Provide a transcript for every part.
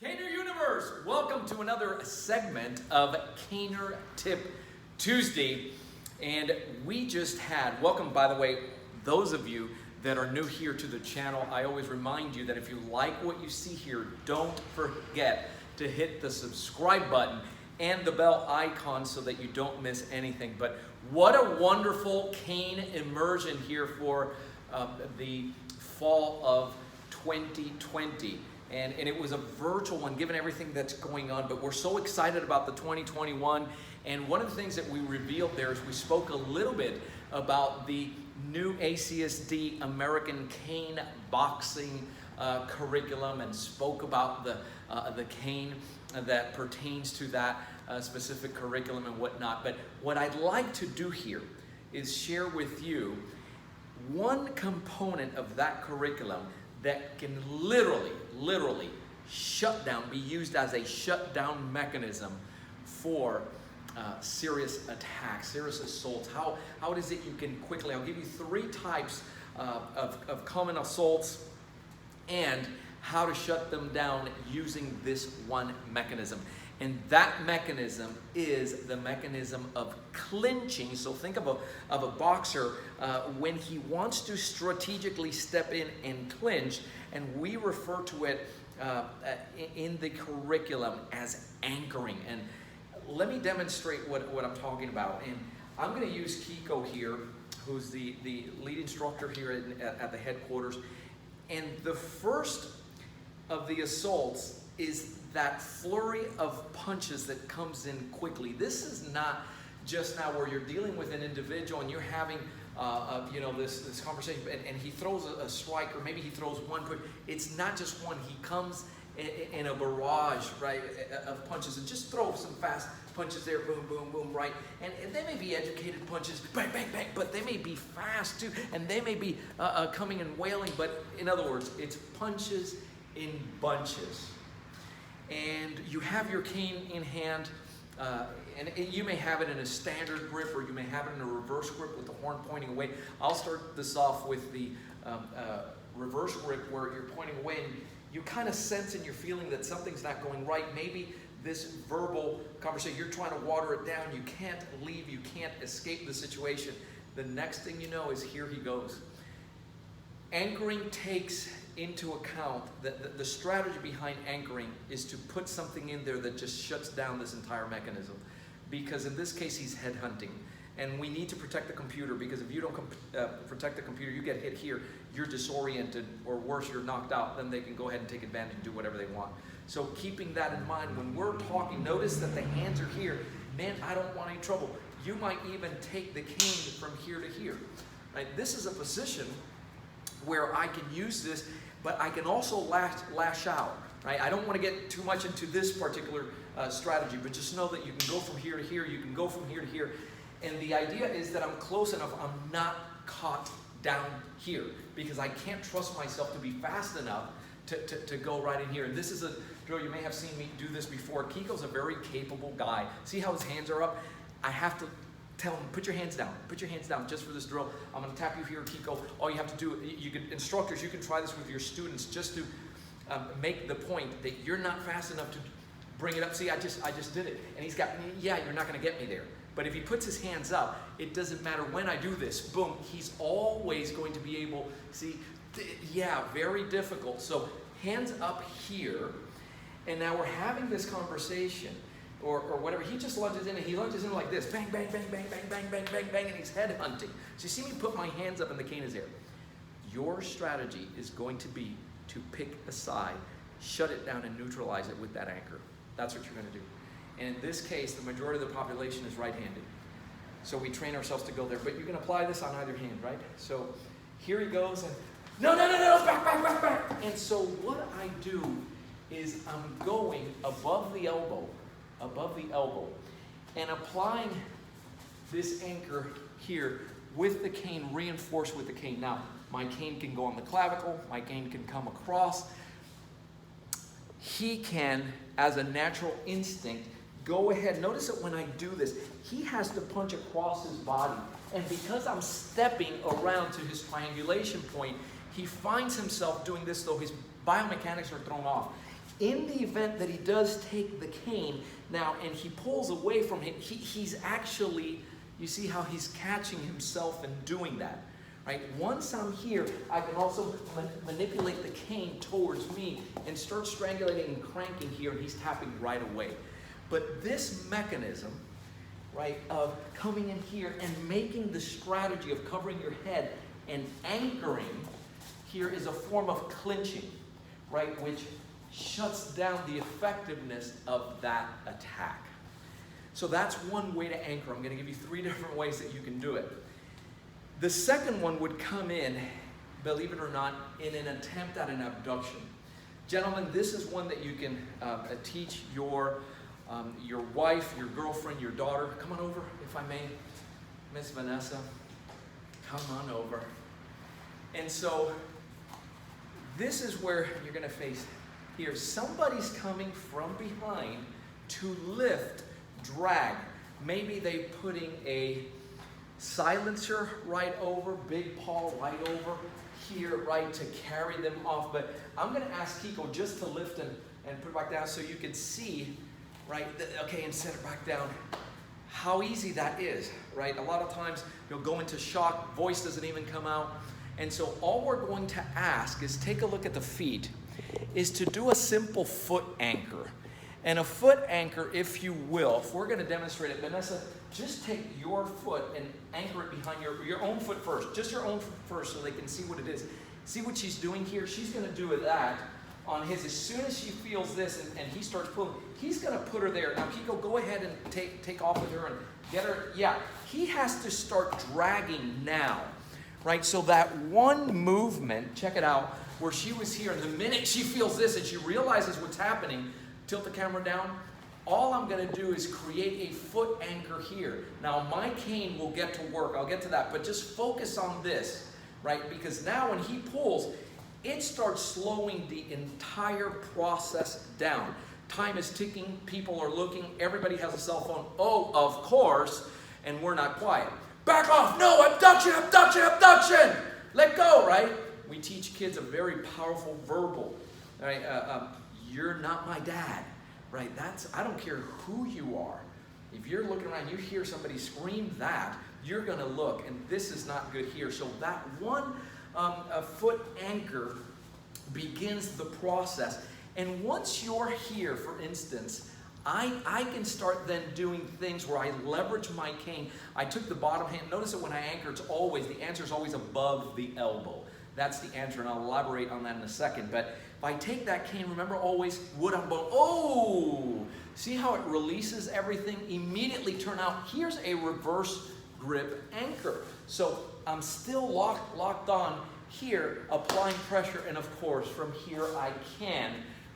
Caner Universe, welcome to another segment of Caner Tip Tuesday. And we just had, welcome by the way, those of you that are new here to the channel. I always remind you that if you like what you see here, don't forget to hit the subscribe button and the bell icon so that you don't miss anything. But what a wonderful cane immersion here for the fall of 2020. And it was a virtual one given everything that's going on, but we're so excited about the 2021. And one of the things that we revealed there is we spoke a little bit about the new ACSD American cane boxing curriculum and spoke about the cane that pertains to that specific curriculum and whatnot. But what I'd like to do here is share with you one component of that curriculum that can literally shut down, be used as a shutdown mechanism for serious attacks, serious assaults. How is it you can quickly, I'll give you 3 types of common assaults and how to shut them down using this one mechanism. And that mechanism is the mechanism of clinching. So think of a boxer when he wants to strategically step in and clinch, and we refer to it in the curriculum as anchoring. And let me demonstrate what I'm talking about. And I'm going to use Kiko here, who's the lead instructor here at the headquarters. And the first of the assaults is that flurry of punches that comes in quickly. This is not just now where you're dealing with an individual and you're having this conversation and he throws a strike, or maybe he throws one punch. It's not just one. He comes in a barrage, right, of punches, and just throw some fast punches there, boom, boom, boom, right? And they may be educated punches, bang, bang, bang, but they may be fast too, and they may be coming and wailing, but in other words, it's punches in bunches. And you have your cane in hand, and you may have it in a standard grip, or you may have it in a reverse grip with the horn pointing away. I'll start this off with the reverse grip where you're pointing away, and you kind of sense and you're feeling that something's not going right. Maybe this verbal conversation, you're trying to water it down, you can't leave, you can't escape the situation. The next thing you know is here he goes. Anchoring takes into account that the strategy behind anchoring is to put something in there that just shuts down this entire mechanism. Because in this case, he's headhunting. And we need to protect the computer, because if you don't protect the computer, you get hit here, you're disoriented, or worse, you're knocked out, then they can go ahead and take advantage and do whatever they want. So keeping that in mind, when we're talking, notice that the hands are here. Man, I don't want any trouble. You might even take the cane from here to here. Right? This is a position where I can use this, but I can also lash out, right? I don't want to get too much into this particular strategy, but just know that you can go from here to here, you can go from here to here. And the idea is that I'm close enough, I'm not caught down here, because I can't trust myself to be fast enough to go right in here. And this is a drill, you may have seen me do this before. Kiko's a very capable guy. See how his hands are up? I have to tell him, put your hands down just for this drill. I'm going to tap you here, Kiko. All you have to do, instructors, you can try this with your students just to make the point that you're not fast enough to bring it up. See, I just did it. And he's got, yeah, you're not going to get me there. But if he puts his hands up, it doesn't matter when I do this. Boom, he's always going to be able, see, yeah, very difficult. So hands up here. And now we're having this conversation. Or whatever, he just lunges in, and he lunges in like this, bang, bang, bang, bang, bang, bang, bang, bang, bang, and he's head hunting. So you see me put my hands up and the cane is there. Your strategy is going to be to pick a side, shut it down, and neutralize it with that anchor. That's what you're going to do. And in this case, the majority of the population is right-handed. So we train ourselves to go there, but you can apply this on either hand, right? So here he goes, and no, back, back, back, back. And so what I do is I'm going above the elbow, and applying this anchor here with the cane, reinforced with the cane. Now, my cane can go on the clavicle, my cane can come across. He can, as a natural instinct, go ahead. Notice that when I do this, he has to punch across his body. And because I'm stepping around to his triangulation point, he finds himself doing this, though his biomechanics are thrown off. In the event that he does take the cane now and he pulls away from him, he's actually, you see how he's catching himself and doing that, right? Once I'm here, I can also manipulate the cane towards me and start strangulating and cranking here, and he's tapping right away. But this mechanism, right, of coming in here and making the strategy of covering your head and anchoring here is a form of clinching, right, which shuts down the effectiveness of that attack. So that's one way to anchor. I'm going to give you 3 different ways that you can do it. The second one would come in, believe it or not, in an attempt at an abduction. Gentlemen, this is one that you can teach your wife, your girlfriend, your daughter. Come on over, if I may. Miss Vanessa, come on over. And so this is where you're going to face here. Somebody's coming from behind to lift, drag. Maybe they putting a silencer right over, big paw right over here, right, to carry them off. But I'm going to ask Kiko just to lift and put it back down so you can see, right, okay, and set it back down, how easy that is, right? A lot of times you'll go into shock, voice doesn't even come out. And so all we're going to ask is take a look at the feet, is to do a simple foot anchor. And a foot anchor, if you will, if we're going to demonstrate it, Vanessa, just take your foot and anchor it behind your own foot first. Just your own foot first so they can see what it is. See what she's doing here? She's going to do that on his. As soon as she feels this and he starts pulling, he's going to put her there. Now, Kiko, go ahead and take off with her and get her. Yeah, he has to start dragging now, right? So that one movement, check it out, where she was here, and the minute she feels this and she realizes what's happening, tilt the camera down, all I'm going to do is create a foot anchor here. Now, my cane will get to work. I'll get to that, but just focus on this, right? Because now when he pulls, it starts slowing the entire process down. Time is ticking. People are looking. Everybody has a cell phone. Oh, of course, and we're not quiet. Back off. No, abduction, abduction, abduction. Let go, right? We teach kids a very powerful verbal, right? You're not my dad, right? I don't care who you are. If you're looking around, you hear somebody scream that, you're going to look, and this is not good here. So that one foot anchor begins the process. And once you're here, for instance, I can start then doing things where I leverage my cane. I took the bottom hand. Notice that when I anchor, the answer is always above the elbow. That's the answer, and I'll elaborate on that in a second. But if I take that cane, remember always wood on bone. Oh, see how it releases everything? Immediately turn out. Here's a reverse grip anchor. So I'm still locked on here, applying pressure, and of course, from here I can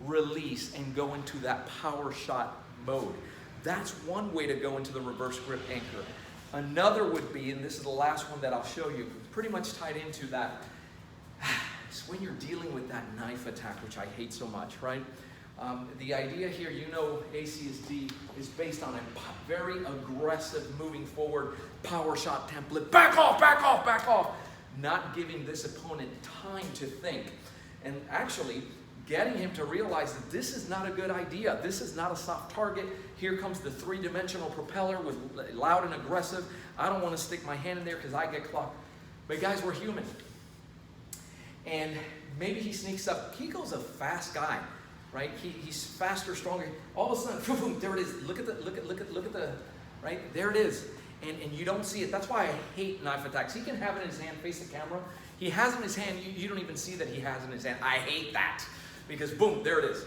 release and go into that power shot mode. That's one way to go into the reverse grip anchor. Another would be, and this is the last one that I'll show you, pretty much tied into that. It's when you're dealing with that knife attack, which I hate so much, right? The idea here, you know, ACSD is based on a very aggressive, moving forward, power shot template. Back off, back off, back off. Not giving this opponent time to think. And actually, getting him to realize that this is not a good idea. This is not a soft target. Here comes the 3-dimensional propeller with loud and aggressive. I don't want to stick my hand in there because I get clocked. But guys, we're human. And maybe he sneaks up. Kiko's a fast guy, right? He's faster, stronger. All of a sudden, boom, boom, there it is. Look at the, right? There it is. And you don't see it. That's why I hate knife attacks. He can have it in his hand, face the camera. He has it in his hand. You don't even see that he has it in his hand. I hate that. Because boom, there it is.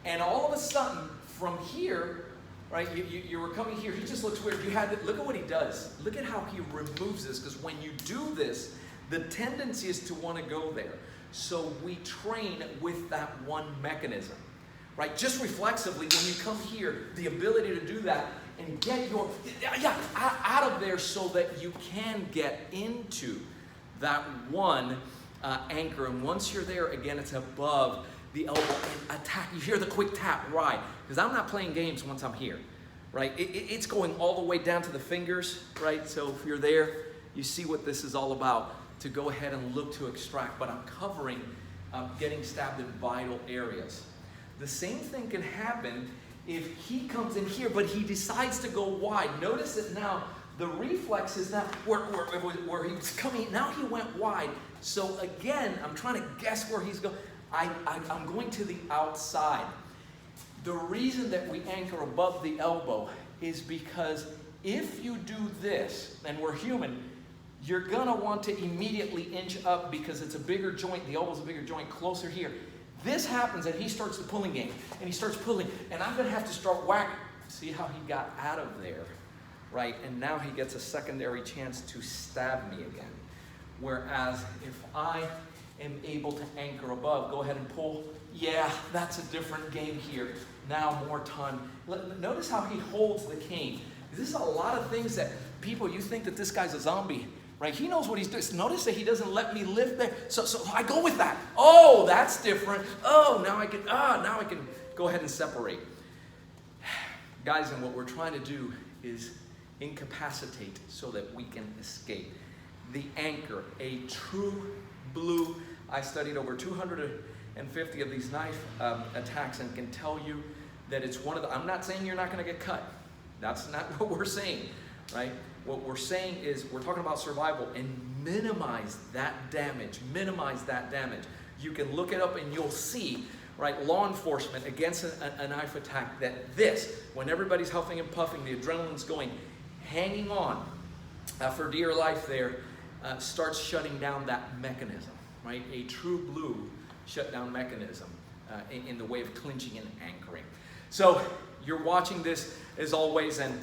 And all of a sudden, from here, right, you were coming here. He just looks weird. Look at what he does. Look at how he removes this. Because when you do this, the tendency is to want to go there. So we train with that one mechanism, right? Just reflexively, when you come here, the ability to do that and get your, out of there so that you can get into that one anchor. And once you're there, again, it's above the elbow and attack. You hear the quick tap, right? Because I'm not playing games once I'm here, right? It's going all the way down to the fingers, right? So if you're there, you see what this is all about, to go ahead and look to extract. But I'm covering getting stabbed in vital areas. The same thing can happen if he comes in here, but he decides to go wide. Notice that now the reflex is now where he was coming, now he went wide. So again, I'm trying to guess where he's going. I'm going to the outside. The reason that we anchor above the elbow is because if you do this, and we're human, you're gonna want to immediately inch up because it's a bigger joint, the elbow's a bigger joint, closer here. This happens and he starts the pulling game, and he starts pulling, and I'm gonna have to start whacking. See how he got out of there, right? And now he gets a secondary chance to stab me again. Whereas if I am able to anchor above, go ahead and pull. Yeah, that's a different game here. Now more time. Notice how he holds the cane. This is a lot of things that people, you think that this guy's a zombie, right? He knows what he's doing. Notice that he doesn't let me live there. So I go with that. Oh, that's different. Oh, now I can go ahead and separate. Guys, and what we're trying to do is incapacitate so that we can escape. The anchor, a true blue. I studied over 250 of these knife attacks and can tell you that it's one of the, I'm not saying you're not going to get cut. That's not what we're saying, right? What we're saying is we're talking about survival and minimize that damage, You can look it up and you'll see, right, law enforcement against a knife attack, that this, when everybody's huffing and puffing, the adrenaline's going, hanging on for dear life there, starts shutting down that mechanism, right? A true blue shutdown mechanism in the way of clinching and anchoring. So you're watching this as always, and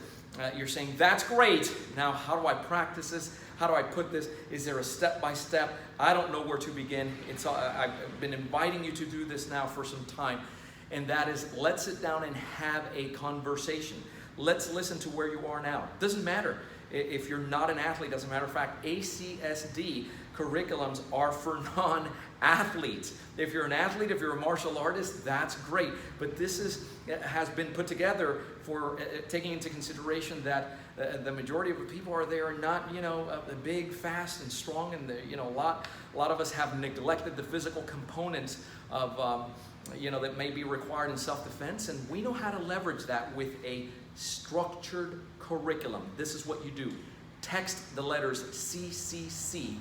you're saying, that's great. Now, how do I practice this? How do I put this? Is there a step-by-step? I don't know where to begin. I've been inviting you to do this now for some time, and that is, let's sit down and have a conversation. Let's listen to where you are now. Doesn't matter if you're not an athlete. Doesn't matter. In fact, ACSD curriculums are for non-athletes. If you're an athlete, if you're a martial artist, that's great. But this has been put together for taking into consideration that the majority of the people are there not, big, fast, and strong, and a lot of us have neglected the physical components of that may be required in self-defense, and we know how to leverage that with a structured curriculum. This is what you do. Text the letters CCC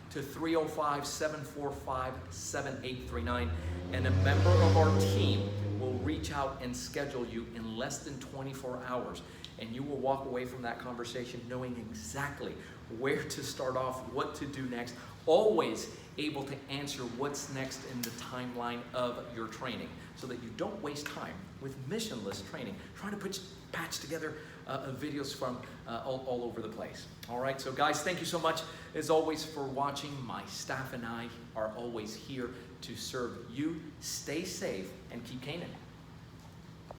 to 305-745-7839, and a member of our team will reach out and schedule you in less than 24 hours, and you will walk away from that conversation knowing exactly where to start off, what to do next, always able to answer what's next in the timeline of your training, so that you don't waste time with missionless training, trying to patch together videos from all over the place. All right, so guys, thank you so much as always for watching. My staff and I are always here to serve you. Stay safe and keep caning.